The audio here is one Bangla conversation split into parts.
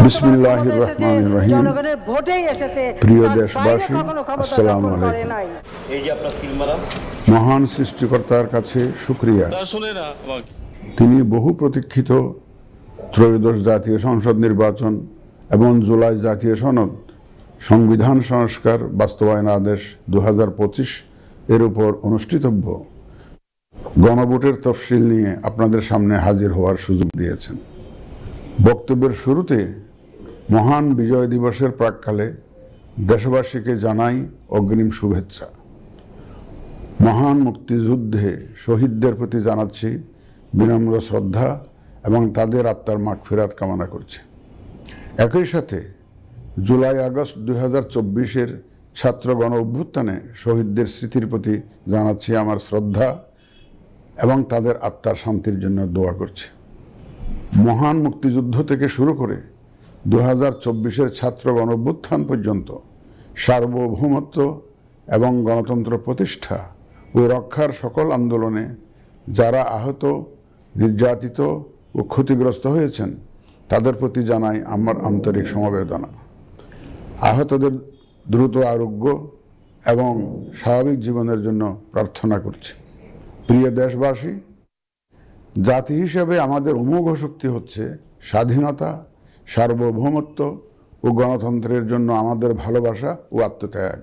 বিসমিল্লাহির রহমানির রহিম। প্রিয় দেশবাসী, আসসালামু আলাইকুম। এই যে আপনার সিলমারা, মহান সৃষ্টিকর্তার কাছে শুকরিয়া, তিনি বহু প্রতীক্ষিত ত্রয়োদশ জাতীয় সংসদ নির্বাচন এবং জুলাই জাতীয় সনদ সংবিধান সংস্কার বাস্তবায়ন আদেশ 2025 এর উপর অনুষ্ঠিতব্য গণভোটের তফসিল নিয়ে আপনাদের সামনে হাজির হওয়ার সুযোগ দিয়েছেন। বক্তব্যের শুরুতে মহান বিজয় দিবসের প্রাক্কালে দেশবাসীকে জানাই অগ্রিম শুভেচ্ছা। মহান মুক্তিযুদ্ধে শহীদদের প্রতি জানাচ্ছি বিনম্র শ্রদ্ধা এবং তাদের আত্মার মাগফিরাত কামনা করছি। একই সাথে জুলাই আগস্ট 2024-এর ছাত্র গণ অভ্যুত্থানে শহীদদের স্মৃতির প্রতি জানাচ্ছি আমার শ্রদ্ধা এবং তাদের আত্মার শান্তির জন্য দোয়া করছি। মহান মুক্তিযুদ্ধ থেকে শুরু করে 2024-এর ছাত্র গণ অভ্যুত্থান পর্যন্ত সার্বভৌমত্ব এবং গণতন্ত্র প্রতিষ্ঠা ও রক্ষার সকল আন্দোলনে যারা আহত, নির্যাতিত ও ক্ষতিগ্রস্ত হয়েছেন তাদের প্রতি জানাই আমার আন্তরিক সমবেদনা। আহতদের দ্রুত আরোগ্য এবং স্বাভাবিক জীবনের জন্য প্রার্থনা করছি। প্রিয় দেশবাসী, জাতি হিসেবে আমাদের অমোঘ শক্তি হচ্ছে স্বাধীনতা, সার্বভৌমত্ব ও গণতন্ত্রের জন্য আমাদের ভালোবাসা ও আত্মত্যাগ।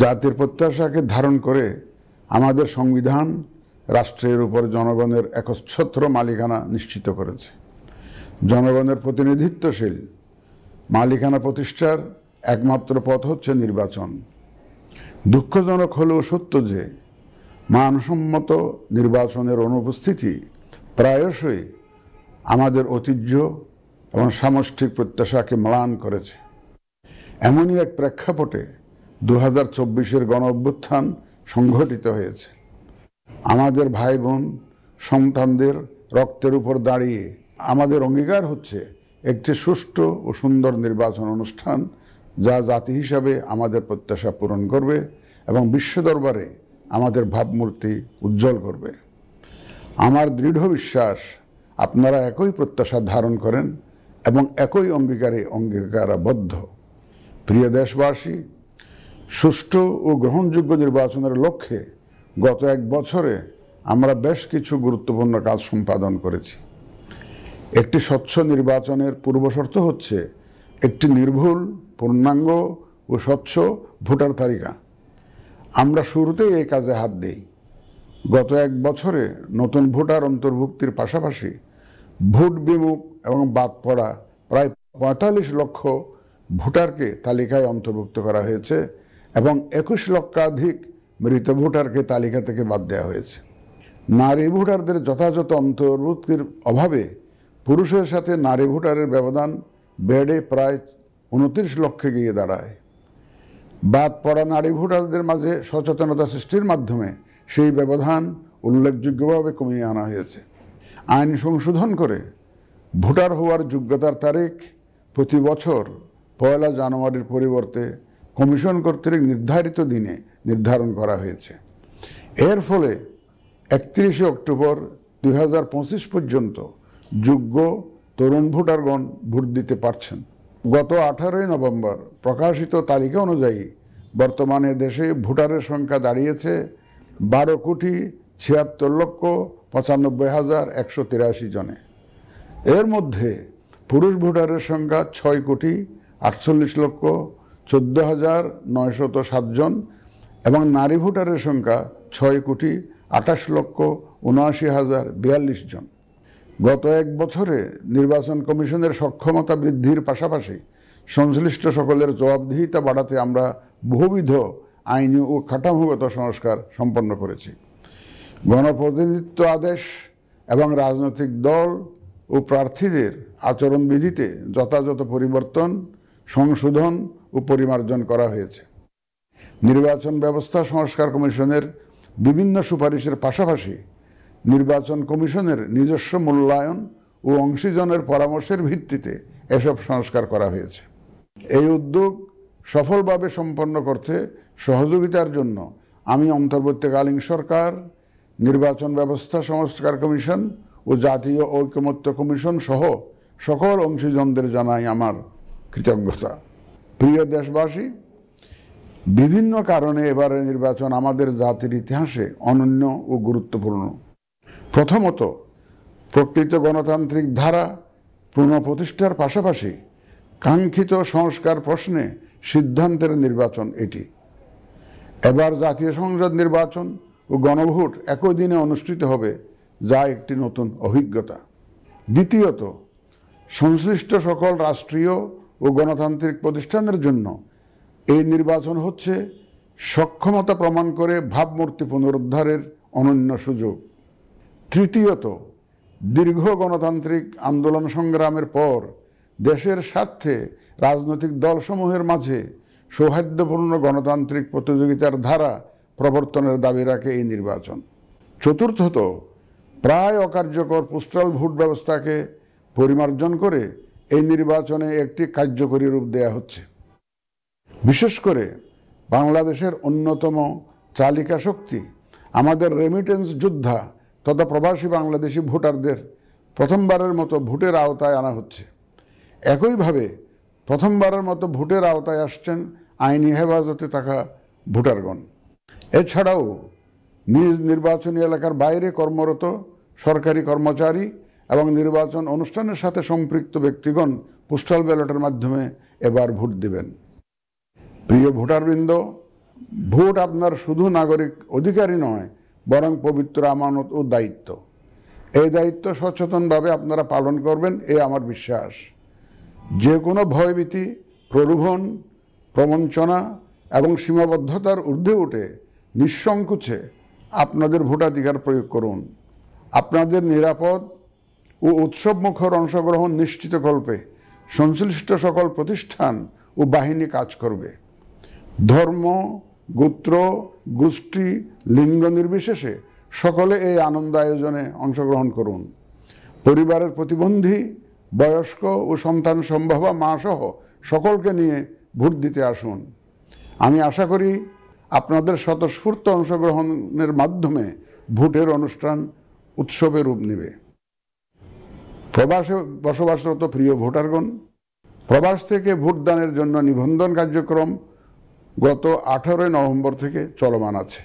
জাতির প্রত্যাশাকে ধারণ করে আমাদের সংবিধান রাষ্ট্রের উপর জনগণের একচ্ছত্র মালিকানা নিশ্চিত করেছে। জনগণের প্রতিনিধিত্বশীল মালিকানা প্রতিষ্ঠার একমাত্র পথ হচ্ছে নির্বাচন। দুঃখজনক হলেও সত্য যে মানসম্মত নির্বাচনের অনুপস্থিতি প্রায়শই আমাদের ঐতিহ্য এবং সামষ্টিক প্রত্যাশাকে ম্লান করেছে। এমনই এক প্রেক্ষাপটে 2024-এর গণ অভ্যুত্থান সংঘটিত হয়েছে। আমাদের ভাই বোন সন্তানদের রক্তের উপর দাঁড়িয়ে আমাদের অঙ্গীকার হচ্ছে একটি সুষ্ঠু ও সুন্দর নির্বাচন অনুষ্ঠান, যা জাতি হিসাবে আমাদের প্রত্যাশা পূরণ করবে এবং বিশ্ব দরবারে আমাদের ভাবমূর্তি উজ্জ্বল করবে। আমার দৃঢ় বিশ্বাস আপনারা একই প্রত্যাশা ধারণ করেন এবং একই অঙ্গীকারে অঙ্গীকারাবদ্ধ। প্রিয় দেশবাসী, সুষ্ঠু ও গ্রহণযোগ্য নির্বাচনের লক্ষ্যে গত এক বছরে আমরা বেশ কিছু গুরুত্বপূর্ণ কাজ সম্পাদন করেছি। একটি স্বচ্ছ নির্বাচনের পূর্বশর্ত হচ্ছে একটি নির্ভুল, পূর্ণাঙ্গ ও স্বচ্ছ ভোটার তালিকা। আমরা শুরুতেই এই কাজে হাত দিই। গত এক বছরে নতুন ভোটার অন্তর্ভুক্তির পাশাপাশি ভোট বিমুখ এবং বাদ পড়া প্রায় 45 লক্ষ ভোটারকে তালিকায় অন্তর্ভুক্ত করা হয়েছে এবং 21 লক্ষাধিক মৃত ভোটারকে তালিকা থেকে বাদ দেওয়া হয়েছে। নারী ভোটারদের যথাযথ অন্তর্ভুক্তির অভাবে পুরুষের সাথে নারী ভোটারের ব্যবধান বেড়ে প্রায় 29 লক্ষে গিয়ে দাঁড়ায়। বাদ পড়া নারী ভোটারদের মাঝে সচেতনতা সৃষ্টির মাধ্যমে সেই ব্যবধান উল্লেখযোগ্যভাবে কমিয়ে আনা হয়েছে। আইন সংশোধন করে ভোটার হওয়ার যোগ্যতার তারিখ প্রতি বছর 1 জানুয়ারির পরিবর্তে কমিশন কর্তৃক নির্ধারিত দিনে নির্ধারণ করা হয়েছে। এর ফলে 31 অক্টোবর 2025 পর্যন্ত যোগ্য তরুণ ভোটারগণ ভোট দিতে পারছেন। গত 18 নভেম্বর প্রকাশিত তালিকা অনুযায়ী বর্তমানে দেশে ভোটারের সংখ্যা দাঁড়িয়েছে 12,76,95,183 জনে। এর মধ্যে পুরুষ ভোটারের সংখ্যা 6,48,14,907 জন এবং নারী ভোটারের সংখ্যা 6,28,79,042 জন। গত এক বছরে নির্বাচন কমিশনের সক্ষমতা বৃদ্ধির পাশাপাশি সংশ্লিষ্ট সকলের জবাবদিহিতা বাড়াতে আমরা বহুবিধ আইনি ও কাঠামোগত সংস্কার সম্পন্ন করেছি। গণপ্রতিনিধিত্ব আদেশ এবং রাজনৈতিক দল ও প্রার্থীদের আচরণবিধিতে যথাযথ পরিবর্তন, সংশোধন ও পরিমার্জন করা হয়েছে। নির্বাচন ব্যবস্থা সংস্কার কমিশনের বিভিন্ন সুপারিশের পাশাপাশি নির্বাচন কমিশনের নিজস্ব মূল্যায়ন ও অংশীজনের পরামর্শের ভিত্তিতে এসব সংস্কার করা হয়েছে। এই উদ্যোগ সফলভাবে সম্পন্ন করতে সহযোগিতার জন্য আমি অন্তর্বর্তীকালীন সরকার, নির্বাচন ব্যবস্থা সংস্কার কমিশন ও জাতীয় ঐকমত্য কমিশন সহ সকল অংশীজনদের জানাই আমার কৃতজ্ঞতা। প্রিয় দেশবাসী, বিভিন্ন কারণে এবারের নির্বাচন আমাদের জাতির ইতিহাসে অনন্য ও গুরুত্বপূর্ণ। প্রথমত, প্রকৃত গণতান্ত্রিক ধারা পুনঃপ্রতিষ্ঠার পাশাপাশি কাঙ্ক্ষিত সংস্কার প্রশ্নে সিদ্ধান্তের নির্বাচন এটি। এবার জাতীয় সংসদ নির্বাচন ও গণভোট একই দিনে অনুষ্ঠিত হবে, যা একটি নতুন অভিজ্ঞতা। দ্বিতীয়ত, সংশ্লিষ্ট সকল রাষ্ট্রীয় ও গণতান্ত্রিক প্রতিষ্ঠানের জন্য এই নির্বাচন হচ্ছে সক্ষমতা প্রমাণ করে ভাবমূর্তি পুনরুদ্ধারের অনন্য সুযোগ। তৃতীয়ত, দীর্ঘ গণতান্ত্রিক আন্দোলন সংগ্রামের পর দেশের স্বার্থে রাজনৈতিক দলসমূহের মাঝে সৌহার্দ্যপূর্ণ গণতান্ত্রিক প্রতিযোগিতার ধারা প্রবর্তনের দাবি রাখে এই নির্বাচন। চতুর্থত, প্রায় অকার্যকর পোস্টাল ভোট ব্যবস্থাকে পরিমার্জন করে এই নির্বাচনে একটি কার্যকরী রূপ দেয়া হচ্ছে। বিশেষ করে বাংলাদেশের অন্যতম চালিকা শক্তি আমাদের রেমিটেন্স যোদ্ধা তথা প্রবাসী বাংলাদেশি ভোটারদের প্রথমবারের মতো ভোটের আওতায় আনা হচ্ছে। একইভাবে প্রথমবারের মতো ভোটের আওতায় আসছেন আইনি হেফাজতে থাকা ভোটারগণ। এছাড়াও নিজ নির্বাচনী এলাকার বাইরে কর্মরত সরকারি কর্মচারী এবং নির্বাচন অনুষ্ঠানের সাথে সম্পৃক্ত ব্যক্তিগণ পোস্টাল ব্যালটের মাধ্যমে এবার ভোট দেবেন। প্রিয় ভোটারবৃন্দ, ভোট আপনার শুধু নাগরিক অধিকারই নয়, বরং পবিত্র আমানত ও দায়িত্ব। এই দায়িত্ব সচেতনভাবে আপনারা পালন করবেন, এ আমার বিশ্বাস। যে কোনো ভয়ভীতি, প্রলোভন, প্রবঞ্চনা এবং সীমাবদ্ধতার ঊর্ধ্বে উঠে নিঃসংকোচে আপনাদের ভোটাধিকার প্রয়োগ করুন। আপনাদের নিরাপদ ও উৎসবমুখর অংশগ্রহণ নিশ্চিতকল্পে সংশ্লিষ্ট সকল প্রতিষ্ঠান ও বাহিনী কাজ করবে। ধর্ম, গোত্র, গোষ্ঠী, লিঙ্গ নির্বিশেষে সকলে এই আনন্দ আয়োজনে অংশগ্রহণ করুন। পরিবারের প্রতিবন্ধী, বয়স্ক ও সন্তান সম্ভবা মা সহ সকলকে নিয়ে ভোট দিতে আসুন। আমি আশা করি আপনাদের স্বতঃস্ফূর্ত অংশগ্রহণের মাধ্যমে ভোটের অনুষ্ঠান উৎসবে রূপ নেবে। প্রবাসে বসবাসরত প্রিয় ভোটারগণ, প্রবাস থেকে ভোটদানের জন্য নিবন্ধন কার্যক্রম গত 18 নভেম্বর থেকে চলমান আছে।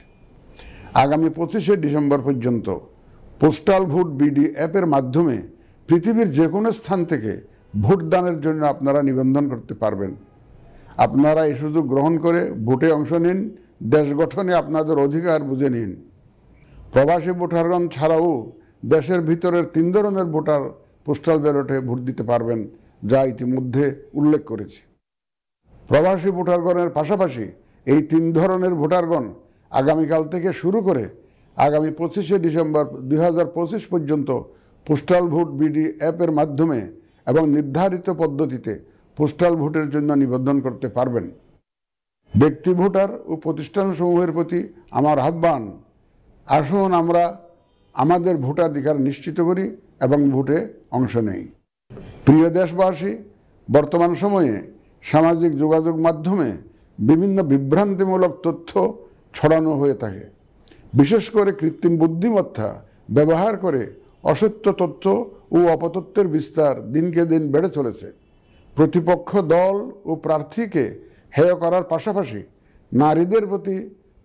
আগামী 25 ডিসেম্বর পর্যন্ত পোস্টাল ভোট বিডি অ্যাপের মাধ্যমে পৃথিবীর যে কোনো স্থান থেকে ভোটদানের জন্য আপনারা নিবন্ধন করতে পারবেন। আপনারা এই সুযোগ গ্রহণ করে ভোটে অংশ নিন, দেশ গঠনে আপনাদের অধিকার বুঝে নিন। প্রবাসী ভোটারগণ ছাড়াও দেশের ভিতরের 3 ধরনের ভোটার পোস্টাল ব্যালটে ভোট দিতে পারবেন, যা ইতিমধ্যে উল্লেখ করেছি। প্রবাসী ভোটারগণের পাশাপাশি এই 3 ধরনের ভোটারগণ আগামীকাল থেকে শুরু করে আগামী 25 ডিসেম্বর 2025 পর্যন্ত পোস্টাল ভোট বিডি অ্যাপের মাধ্যমে এবং নির্ধারিত পদ্ধতিতে পোস্টাল ভোটের জন্য নিবন্ধন করতে পারবেন। ব্যক্তি ভোটার ও প্রতিষ্ঠানসমূহের প্রতি আমার আহ্বান, আসুন আমরা আমাদের ভোটাধিকার নিশ্চিত করি এবং ভোটে অংশ নেই। প্রিয় দেশবাসী, বর্তমান সময়ে সামাজিক যোগাযোগ মাধ্যমে বিভিন্ন বিভ্রান্তিমূলক তথ্য ছড়ানো হয়ে থাকে। বিশেষ করে কৃত্রিম বুদ্ধিমত্তা ব্যবহার করে অসত্য তথ্য ও অপতথ্যের বিস্তার দিনকে দিন বেড়ে চলেছে। প্রতিপক্ষ দল ও প্রার্থীকে হেয় করার পাশাপাশি নারীদের প্রতি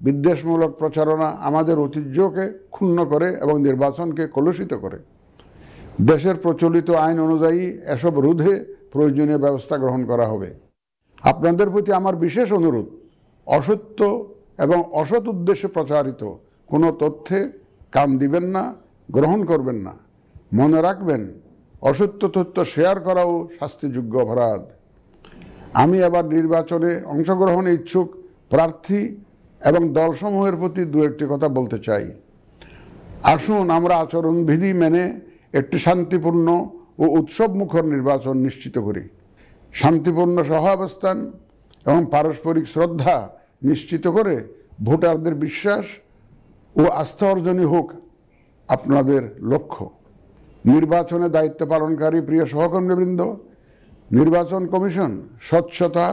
বিদ্বেষমূলক প্রচারণা আমাদের ঐতিহ্যকে ক্ষুণ্ণ করে এবং নির্বাচনকে কলুষিত করে। দেশের প্রচলিত আইন অনুযায়ী এসব রোধে প্রয়োজনীয় ব্যবস্থা গ্রহণ করা হবে। আপনাদের প্রতি আমার বিশেষ অনুরোধ, অসত্য এবং অসৎ উদ্দেশ্যে প্রচারিত কোনো তথ্যে কান দিবেন না, গ্রহণ করবেন না। মনে রাখবেন, অসত্য তথ্য শেয়ার করাও শাস্তিযোগ্য অপরাধ। আমি এবার নির্বাচনে অংশগ্রহণে ইচ্ছুক প্রার্থী এবং দলসমূহের প্রতি 2-1টি কথা বলতে চাই। আসুন আমরা আচরণবিধি মেনে একটি শান্তিপূর্ণ ও উৎসবমুখর নির্বাচন নিশ্চিত করি। শান্তিপূর্ণ সহাবস্থান এবং পারস্পরিক শ্রদ্ধা নিশ্চিত করে ভোটারদের বিশ্বাস ও আস্থা অর্জনই হোক আপনাদের লক্ষ্য। নির্বাচনে দায়িত্ব পালনকারী প্রিয় সহকর্মীবৃন্দ, নির্বাচন কমিশন স্বচ্ছতা,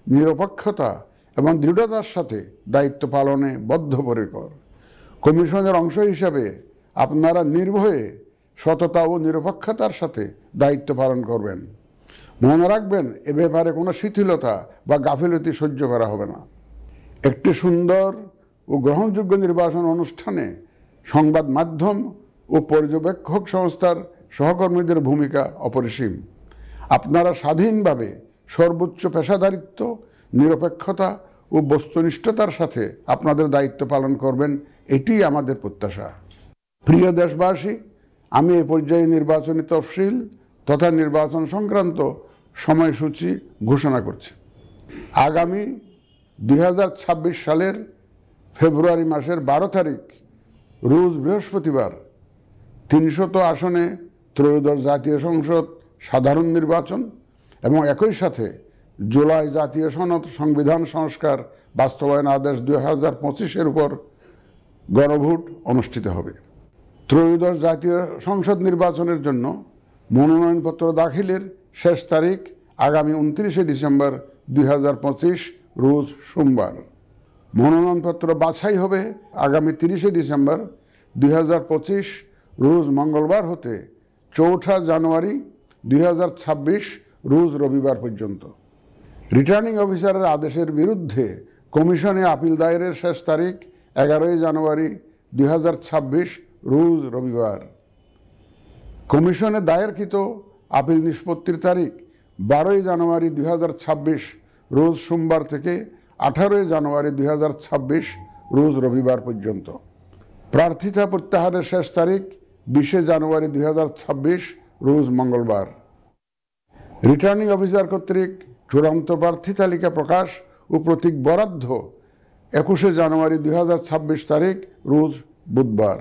নিরপেক্ষতা এবং দৃঢ়তার সাথে দায়িত্ব পালনে বদ্ধপরিকর। কমিশনের অংশ হিসাবে আপনারা নির্ভয়ে সততা ও নিরপেক্ষতার সাথে দায়িত্ব পালন করবেন। মনে রাখবেন, এ ব্যাপারে কোনো শিথিলতা বা গাফিলতি সহ্য করা হবে না। একটি সুন্দর ও গ্রহণযোগ্য নির্বাচন অনুষ্ঠানে সংবাদ মাধ্যম ও পর্যবেক্ষক সংস্থার সহকর্মীদের ভূমিকা অপরিসীম। আপনারা স্বাধীনভাবে সর্বোচ্চ পেশাদারিত্ব, নিরপেক্ষতা ও বস্তুনিষ্ঠতার সাথে আপনাদের দায়িত্ব পালন করবেন, এটিই আমাদের প্রত্যাশা। প্রিয় দেশবাসী, আমি এ পর্যায়ে নির্বাচনী তফসিল তথা নির্বাচন সংক্রান্ত সময়সূচি ঘোষণা করছি। আগামী 2026 সালের ফেব্রুয়ারি মাসের 12 তারিখ রোজ বৃহস্পতিবার 300 আসনে ত্রয়োদশ জাতীয় সংসদ সাধারণ নির্বাচন এবং একই সাথে জুলাই জাতীয় সনদ সংবিধান সংস্কার বাস্তবায়ন আদেশ 2025-এর উপর গণভোট অনুষ্ঠিত হবে। ত্রয়োদশ জাতীয় সংসদ নির্বাচনের জন্য মনোনয়নপত্র দাখিলের শেষ তারিখ আগামী 29 ডিসেম্বর 2025 রোজ সোমবার। মনোনয়নপত্র বাছাই হবে আগামী 30 ডিসেম্বর 2025 রোজ মঙ্গলবার হতে 4 জানুয়ারি 2026 রোজ রবিবার পর্যন্ত। রিটার্নিং অফিসারের আদেশের বিরুদ্ধে কমিশনে আপিল দায়েরের শেষ তারিখ 11 জানুয়ারি 2026 রোজ রবিবার। কমিশনে দায়েরকৃত আপিল নিষ্পত্তির তারিখ 12 জানুয়ারি 2026 রোজ সোমবার থেকে 18 জানুয়ারি 2026 রোজ রবিবার পর্যন্ত। প্রার্থিতা প্রত্যাহারের শেষ তারিখ 20 জানুয়ারি 2026 রোজ মঙ্গলবার। রিটার্নিং অফিসার কর্তৃক চূড়ান্ত প্রার্থী তালিকা প্রকাশ ও প্রতীক বরাদ্দ 21 জানুয়ারি 2026 তারিখ রোজ বুধবার।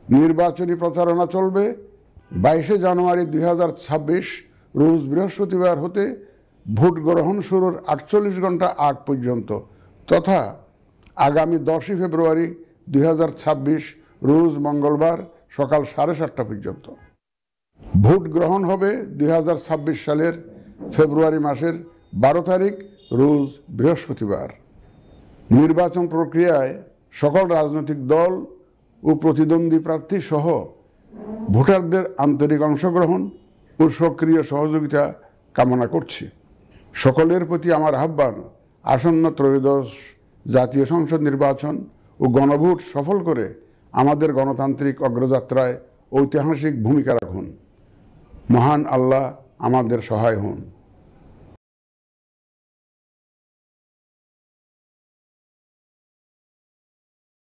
নির্বাচনী প্রচারণা চলবে 22 জানুয়ারি 2026 রোজ বৃহস্পতিবার হতে ভোট গ্রহণ শুরুর 48 ঘন্টা আগ পর্যন্ত তথা আগামী 10 ফেব্রুয়ারি 2026 রোজ মঙ্গলবার সকাল 7:30 পর্যন্ত। ভোট গ্রহণ হবে 2026 সালের ফেব্রুয়ারি মাসের 12 তারিখ রোজ বৃহস্পতিবার। নির্বাচন প্রক্রিয়ায় সকল রাজনৈতিক দল ও প্রতিদ্বন্দ্বী প্রার্থী সহ ভোটারদের আন্তরিক অংশগ্রহণ ও সক্রিয় সহযোগিতা কামনা করছি। সকলের প্রতি আমার আহ্বান, আসন্ন ত্রয়োদশ জাতীয় সংসদ নির্বাচন ও গণভোট সফল করে আমাদের গণতান্ত্রিক অগ্রযাত্রায় ঐতিহাসিক ভূমিকা রাখুন। মহান আল্লাহ আমাদের সহায় হন।